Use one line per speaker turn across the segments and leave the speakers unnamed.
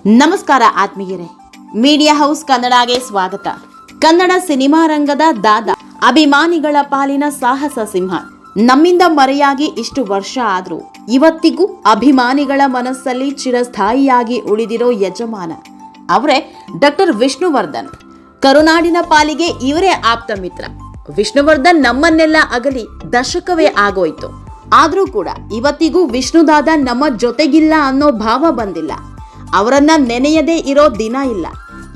ನಮಸ್ಕಾರ ಆತ್ಮೀಯರೇ, media house ಕನ್ನಡಗೆ ಸ್ವಾಗತ. ಕನ್ನಡ ಸಿನಿಮಾ ರಂಗದ ದಾದ, ಅಭಿಮಾನಿಗಳ ಪಾಲಿನ ಸಾಹಸ ಸಿಂಹ, ನಮ್ಮಿಂದ ಮರೆಯಾಗಿ ಇಷ್ಟು ವರ್ಷ ಆದ್ರೂ ಇವತ್ತಿಗೂ ಅಭಿಮಾನಿಗಳ ಮನಸ್ಸಲ್ಲಿ ಚಿರಸ್ಥಾಯಿಯಾಗಿ ಉಳಿದಿರೋ ಯಜಮಾನ ಅವರೇ ಡಾಕ್ಟರ್ ವಿಷ್ಣುವರ್ಧನ್. ಕರುನಾಡಿನ ಪಾಲಿಗೆ ಇವರೇ ಆಪ್ತ ಮಿತ್ರ. ವಿಷ್ಣುವರ್ಧನ್ ನಮ್ಮನ್ನೆಲ್ಲ ಅಗಲಿ ದಶಕವೇ ಆಗೋಯ್ತು. ಆದ್ರೂ ಕೂಡ ಇವತ್ತಿಗೂ ವಿಷ್ಣುದಾದ ನಮ್ಮ ಜೊತೆಗಿಲ್ಲ ಅನ್ನೋ ಭಾವ ಬಂದಿಲ್ಲ. ಅವರನ್ನ ನೆನೆಯದೇ ಇರೋ ದಿನ ಇಲ್ಲ.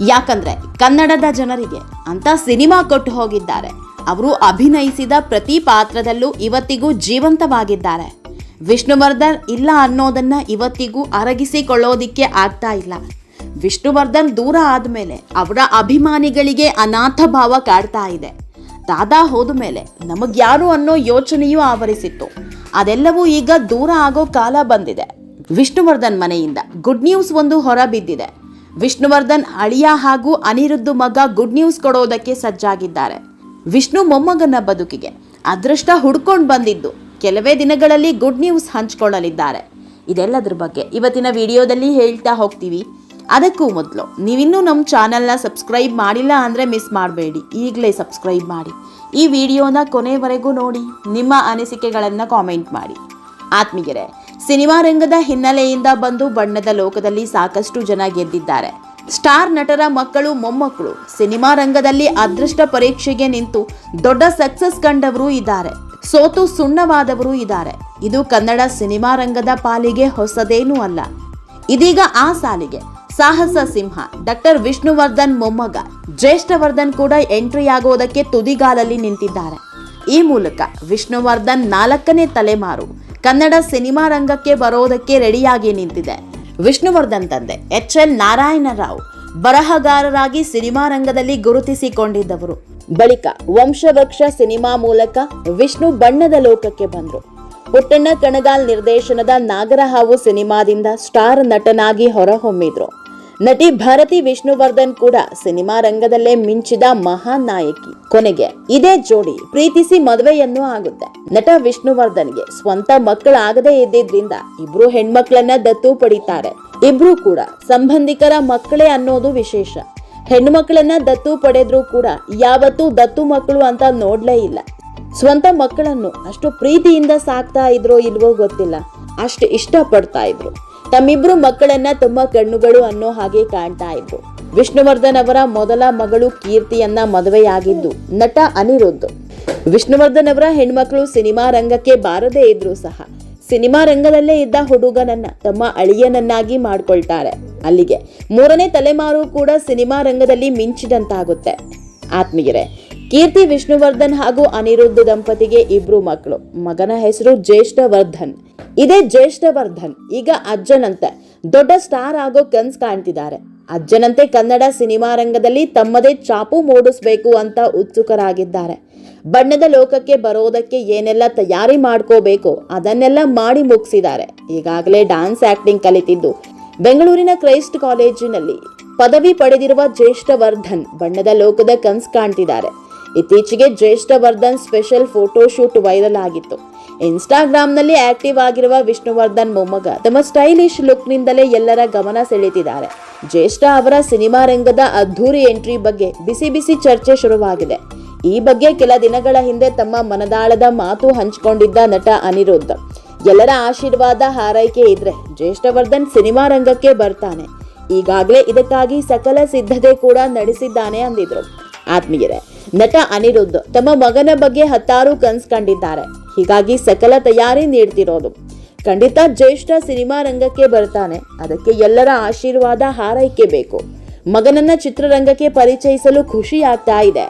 ಯಾಕಂದ್ರೆ ಕನ್ನಡದ ಜನರಿಗೆ ಅಂತ ಸಿನಿಮಾ ಕೊಟ್ಟು ಹೋಗಿದ್ದಾರೆ. ಅವರು ಅಭಿನಯಿಸಿದ ಪ್ರತಿ ಪಾತ್ರದಲ್ಲೂ ಇವತ್ತಿಗೂ ಜೀವಂತವಾಗಿದ್ದಾರೆ. ವಿಷ್ಣುವರ್ಧನ್ ಇಲ್ಲ ಅನ್ನೋದನ್ನ ಇವತ್ತಿಗೂ ಅರಗಿಸಿಕೊಳ್ಳೋದಿಕ್ಕೆ ಆಗ್ತಾ ಇಲ್ಲ. ವಿಷ್ಣುವರ್ಧನ್ ದೂರ ಆದ್ಮೇಲೆ ಅವರ ಅಭಿಮಾನಿಗಳಿಗೆ ಅನಾಥ ಭಾವ ಕಾಡ್ತಾ ಇದೆ. ದಾದಾ ಹೋದ ಮೇಲೆ ನಮಗ್ಯಾರು ಅನ್ನೋ ಯೋಚನೆಯೂ ಆವರಿಸಿತ್ತು. ಅದೆಲ್ಲವೂ ಈಗ ದೂರ ಆಗೋ ಕಾಲ ಬಂದಿದೆ. ವಿಷ್ಣುವರ್ಧನ್ ಮನೆಯಿಂದ ಗುಡ್ ನ್ಯೂಸ್ ಒಂದು ಹೊರ ಬಿದ್ದಿದೆ. ವಿಷ್ಣುವರ್ಧನ್ ಅಳಿಯ ಹಾಗೂ ಅನಿರುದ್ಧ್ ಮಗ ಗುಡ್ ನ್ಯೂಸ್ ಕೊಡೋದಕ್ಕೆ ಸಜ್ಜಾಗಿದ್ದಾರೆ. ವಿಷ್ಣು ಮೊಮ್ಮಗನ ಬದುಕಿಗೆ ಅದೃಷ್ಟ ಹುಡ್ಕೊಂಡು ಬಂದಿದ್ದು ಕೆಲವೇ ದಿನಗಳಲ್ಲಿ ಗುಡ್ ನ್ಯೂಸ್ ಹಂಚಿಕೊಳ್ಳಲಿದ್ದಾರೆ. ಇದೆಲ್ಲದ್ರ ಬಗ್ಗೆ ಇವತ್ತಿನ ವಿಡಿಯೋದಲ್ಲಿ ಹೇಳ್ತಾ ಹೋಗ್ತೀವಿ. ಅದಕ್ಕೂ ಮೊದಲು ನೀವಿನ್ನೂ ನಮ್ಮ ಚಾನಲ್ನ ಸಬ್ಸ್ಕ್ರೈಬ್ ಮಾಡಿಲ್ಲ ಅಂದರೆ ಮಿಸ್ ಮಾಡಬೇಡಿ, ಈಗಲೇ ಸಬ್ಸ್ಕ್ರೈಬ್ ಮಾಡಿ. ಈ ವಿಡಿಯೋನ ಕೊನೆವರೆಗೂ ನೋಡಿ, ನಿಮ್ಮ ಅನಿಸಿಕೆಗಳನ್ನು ಕಾಮೆಂಟ್ ಮಾಡಿ. ಆತ್ಮೀಯರೇ, ಸಿನಿಮಾ ರಂಗದ ಹಿನ್ನೆಲೆಯಿಂದ ಬಂದು ಬಣ್ಣದ ಲೋಕದಲ್ಲಿ ಸಾಕಷ್ಟು ಜನ ಗೆದ್ದಿದ್ದಾರೆ. ಸ್ಟಾರ್ ನಟರ ಮಕ್ಕಳು ಮೊಮ್ಮಕ್ಕಳು ಸಿನಿಮಾ ರಂಗದಲ್ಲಿ ಅದೃಷ್ಟ ಪರೀಕ್ಷೆಗೆ ನಿಂತು ದೊಡ್ಡ ಸಕ್ಸಸ್ ಕಂಡವರು ಇದ್ದಾರೆ, ಸೋತು ಸುಣ್ಣವಾದವರು ಇದ್ದಾರೆ. ಇದು ಕನ್ನಡ ಸಿನಿಮಾ ರಂಗದ ಪಾಲಿಗೆ ಹೊಸದೇನೂ ಅಲ್ಲ. ಇದೀಗ ಆ ಸಾಲಿಗೆ ಸಾಹಸ ಸಿಂಹ ಡಾಕ್ಟರ್ ವಿಷ್ಣುವರ್ಧನ್ ಮೊಮ್ಮಗ ಜ್ಯೇಷ್ಠವರ್ಧನ್ ಕೂಡ ಎಂಟ್ರಿ ಆಗೋದಕ್ಕೆ ತುದಿಗಾಲಲ್ಲಿ ನಿಂತಿದ್ದಾರೆ. ಈ ಮೂಲಕ ವಿಷ್ಣುವರ್ಧನ್ 4ನೇ ತಲೆಮಾರು ಕನ್ನಡ ಸಿನಿಮಾ ರಂಗಕ್ಕೆ ಬರೋದಕ್ಕೆ ರೆಡಿಯಾಗಿ ನಿಂತಿದೆ. ವಿಷ್ಣುವರ್ಧನ್ ತಂದೆ ಎಚ್.ಎಲ್. ನಾರಾಯಣ ರಾವ್ ಬರಹಗಾರರಾಗಿ ಸಿನಿಮಾ ರಂಗದಲ್ಲಿ ಗುರುತಿಸಿಕೊಂಡಿದ್ದವರು. ಬಳಿಕ ವಂಶವೃಕ್ಷ ಸಿನಿಮಾ ಮೂಲಕ ವಿಷ್ಣು ಬಣ್ಣದ ಲೋಕಕ್ಕೆ ಬಂದರು. ಪುಟ್ಟಣ್ಣ ಕಣಗಾಲ್ ನಿರ್ದೇಶನದ ನಾಗರಹಾವು ಸಿನಿಮಾದಿಂದ ಸ್ಟಾರ್ ನಟನಾಗಿ ಹೊರಹೊಮ್ಮಿದ್ರು. ನಟಿ ಭಾರತಿ ವಿಷ್ಣುವರ್ಧನ್ ಕೂಡ ಸಿನಿಮಾ ರಂಗದಲ್ಲೇ ಮಿಂಚಿದ ಮಹಾನ್ ನಾಯಕಿ. ಕೊನೆಗೆ ಇದೇ ಜೋಡಿ ಪ್ರೀತಿಸಿ ಮದುವೆಯನ್ನು ಆಗುತ್ತೆ. ನಟ ವಿಷ್ಣುವರ್ಧನ್ಗೆ ಸ್ವಂತ ಮಕ್ಕಳಾಗದೇ ಇದ್ದಿದ್ರಿಂದ ಇಬ್ರು ಹೆಣ್ಮಕ್ಳನ್ನ ದತ್ತು ಪಡಿತಾರೆ. ಇಬ್ರು ಕೂಡ ಸಂಬಂಧಿಕರ ಮಕ್ಕಳೇ ಅನ್ನೋದು ವಿಶೇಷ. ಹೆಣ್ಣು ಮಕ್ಕಳನ್ನ ದತ್ತು ಪಡೆದ್ರು ಕೂಡ ಯಾವತ್ತೂ ದತ್ತು ಮಕ್ಕಳು ಅಂತ ನೋಡ್ಲೇ ಇಲ್ಲ. ಸ್ವಂತ ಮಕ್ಕಳನ್ನು ಅಷ್ಟು ಪ್ರೀತಿಯಿಂದ ಸಾಕ್ತಾ ಇದ್ರೋ ಇಲ್ವೋ ಗೊತ್ತಿಲ್ಲ, ಅಷ್ಟು ಇಷ್ಟ ಪಡ್ತಾ ಇದ್ರು. ತಮ್ಮಿಬ್ರು ಮಕ್ಕಳನ್ನ ತಮ್ಮ ಕಣ್ಣುಗಳು ಅನ್ನೋ ಹಾಗೆ ಕಾಣ್ತಾ ಇದ್ರು. ವಿಷ್ಣುವರ್ಧನ್ ಅವರ ಮೊದಲ ಮಗಳು ಕೀರ್ತಿಯನ್ನ ಮದುವೆಯಾಗಿದ್ದು ನಟ ಅನಿರುದ್ಧ್. ವಿಷ್ಣುವರ್ಧನ್ ಅವರ ಹೆಣ್ಮಕ್ಳು ಸಿನಿಮಾ ರಂಗಕ್ಕೆ ಬಾರದೇ ಇದ್ರು ಸಹ ಸಿನಿಮಾ ರಂಗದಲ್ಲೇ ಇದ್ದ ಹುಡುಗನನ್ನ ತಮ್ಮ ಅಳಿಯನನ್ನಾಗಿ ಮಾಡ್ಕೊಳ್ತಾರೆ. ಅಲ್ಲಿಗೆ 3ನೇ ತಲೆಮಾರು ಕೂಡ ಸಿನಿಮಾ ರಂಗದಲ್ಲಿ ಮಿಂಚಿದಂತಾಗುತ್ತೆ. ಆತ್ಮೀಯರೇ, ಕೀರ್ತಿ ವಿಷ್ಣುವರ್ಧನ್ ಹಾಗೂ ಅನಿರುದ್ಧ್ ದಂಪತಿಗೆ ಇಬ್ರು ಮಕ್ಕಳು. ಮಗನ ಹೆಸರು ಜ್ಯೇಷ್ಠವರ್ಧನ್. ಇದೇ ಜ್ಯೇಷ್ಠವರ್ಧನ್ ಈಗ ಅಜ್ಜನಂತೆ ದೊಡ್ಡ ಸ್ಟಾರ್ ಆಗೋ ಕನ್ಸ್ ಕಾಣ್ತಿದ್ದಾರೆ. ಅಜ್ಜನಂತೆ ಕನ್ನಡ ಸಿನಿಮಾ ರಂಗದಲ್ಲಿ ತಮ್ಮದೇ ಚಾಪು ಮೂಡಿಸ್ಬೇಕು ಅಂತ ಉತ್ಸುಕರಾಗಿದ್ದಾರೆ. ಬಣ್ಣದ ಲೋಕಕ್ಕೆ ಬರೋದಕ್ಕೆ ಏನೆಲ್ಲ ತಯಾರಿ ಮಾಡ್ಕೋಬೇಕು ಅದನ್ನೆಲ್ಲ ಮಾಡಿ ಮುಗಿಸಿದ್ದಾರೆ. ಈಗಾಗಲೇ ಡ್ಯಾನ್ಸ್ ಆಕ್ಟಿಂಗ್ ಕಲಿತಿದ್ದು ಬೆಂಗಳೂರಿನ ಕ್ರೈಸ್ಟ್ ಕಾಲೇಜಿನಲ್ಲಿ ಪದವಿ ಪಡೆದಿರುವ ಜ್ಯೇಷ್ಠವರ್ಧನ್ ಬಣ್ಣದ ಲೋಕದ ಕನ್ಸ್ ಕಾಣ್ತಿದ್ದಾರೆ. ಇತ್ತೀಚೆಗೆ ಜ್ಯೇಷ್ಠವರ್ಧನ್ ಸ್ಪೆಷಲ್ ಫೋಟೋ ಶೂಟ್ ವೈರಲ್ ಆಗಿತ್ತು. ಇನ್ಸ್ಟಾಗ್ರಾಮ್ನಲ್ಲಿ ಆಕ್ಟಿವ್ ಆಗಿರುವ ವಿಷ್ಣುವರ್ಧನ್ ಮೊಮ್ಮಗ ತಮ್ಮ ಸ್ಟೈಲಿಶ್ ಲುಕ್ನಿಂದಲೇ ಎಲ್ಲರ ಗಮನ ಸೆಳೆದಿದ್ದಾರೆ. ಜ್ಯೇಷ್ಠ ಅವರ ಸಿನಿಮಾ ರಂಗದ ಅದ್ಧೂರಿ ಎಂಟ್ರಿ ಬಗ್ಗೆ ಬಿಸಿ ಬಿಸಿ ಚರ್ಚೆ ಶುರುವಾಗಿದೆ. ಈ ಬಗ್ಗೆ ಕೆಲ ದಿನಗಳ ಹಿಂದೆ ತಮ್ಮ ಮನದಾಳದ ಮಾತು ಹಂಚಿಕೊಂಡಿದ್ದ ನಟ ಅನಿರುದ್ಧ್, ಎಲ್ಲರ ಆಶೀರ್ವಾದ ಹಾರೈಕೆ ಇದ್ರೆ ಜ್ಯೇಷ್ಠವರ್ಧನ್ ಸಿನಿಮಾ ರಂಗಕ್ಕೆ ಬರ್ತಾನೆ, ಈಗಾಗಲೇ ಇದಕ್ಕಾಗಿ ಸಕಲ ಸಿದ್ಧತೆ ಕೂಡ ನಡೆಸಿದ್ದಾನೆ ಅಂದಿದ್ರು. ಆತ್ಮೀಯರೇ, ನಟ ಅನಿರುದ್ಧ್ ತಮ್ಮ ಮಗನ ಬಗ್ಗೆ 10 ಕನ್ಸ್ ಕಂಡಿದ್ದಾರೆ. ಹೀಗಾಗಿ ಸಕಲ ತಯಾರಿ ನೀಡ್ತಿರೋದು. ಖಂಡಿತ ಜ್ಯೇಷ್ಠ ಸಿನಿಮಾ ರಂಗಕ್ಕೆ ಬರ್ತಾನೆ, ಅದಕ್ಕೆ ಎಲ್ಲರ ಆಶೀರ್ವಾದ ಹಾರೈಕೆ ಬೇಕು. ಮಗನನ್ನ ಚಿತ್ರರಂಗಕ್ಕೆ ಪರಿಚಯಿಸಲು ಖುಷಿ ಆಗ್ತಾ ಇದೆ.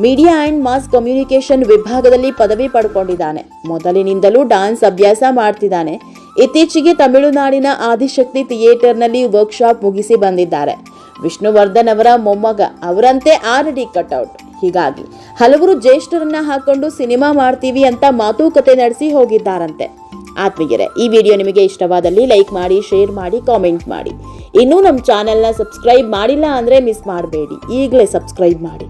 ಮೀಡಿಯಾ ಅಂಡ್ ಮಾಸ್ ಕಮ್ಯುನಿಕೇಶನ್ ವಿಭಾಗದಲ್ಲಿ ಪದವಿ ಪಡ್ಕೊಂಡಿದ್ದಾನೆ. ಮೊದಲಿನಿಂದಲೂ ಡ್ಯಾನ್ಸ್ ಅಭ್ಯಾಸ ಮಾಡ್ತಿದ್ದಾನೆ. ಇತ್ತೀಚೆಗೆ ತಮಿಳುನಾಡಿನ ಆದಿಶಕ್ತಿ ಥಿಯೇಟರ್ನಲ್ಲಿ ವರ್ಕ್ಶಾಪ್ ಮುಗಿಸಿ ಬಂದಿದ್ದಾರೆ. ವಿಷ್ಣುವರ್ಧನ್ ಅವರ ಮೊಮ್ಮಗ ಅವರಂತೆ ಆರ್ಡಿ ಕಟ್ಔಟ್. ಹೀಗಾಗಿ ಹಲವರು ಜ್ಯೇಷ್ಠರನ್ನ ಹಾಕೊಂಡು ಸಿನಿಮಾ ಮಾಡ್ತೀವಿ ಅಂತ ಮಾತುಕತೆ ನಡೆಸಿ ಹೋಗಿದ್ದಾರಂತೆ. ಆತ್ಮೀಯರೇ, ಈ ವಿಡಿಯೋ ನಿಮಗೆ ಇಷ್ಟವಾದಲ್ಲಿ ಲೈಕ್ ಮಾಡಿ, ಶೇರ್ ಮಾಡಿ, ಕಾಮೆಂಟ್ ಮಾಡಿ. ಇನ್ನೂ ನಮ್ಮ ಚಾನೆಲ್ನ ಸಬ್ಸ್ಕ್ರೈಬ್ ಮಾಡಿಲ್ಲ ಅಂದರೆ ಮಿಸ್ ಮಾಡಬೇಡಿ, ಈಗಲೇ ಸಬ್ಸ್ಕ್ರೈಬ್ ಮಾಡಿ.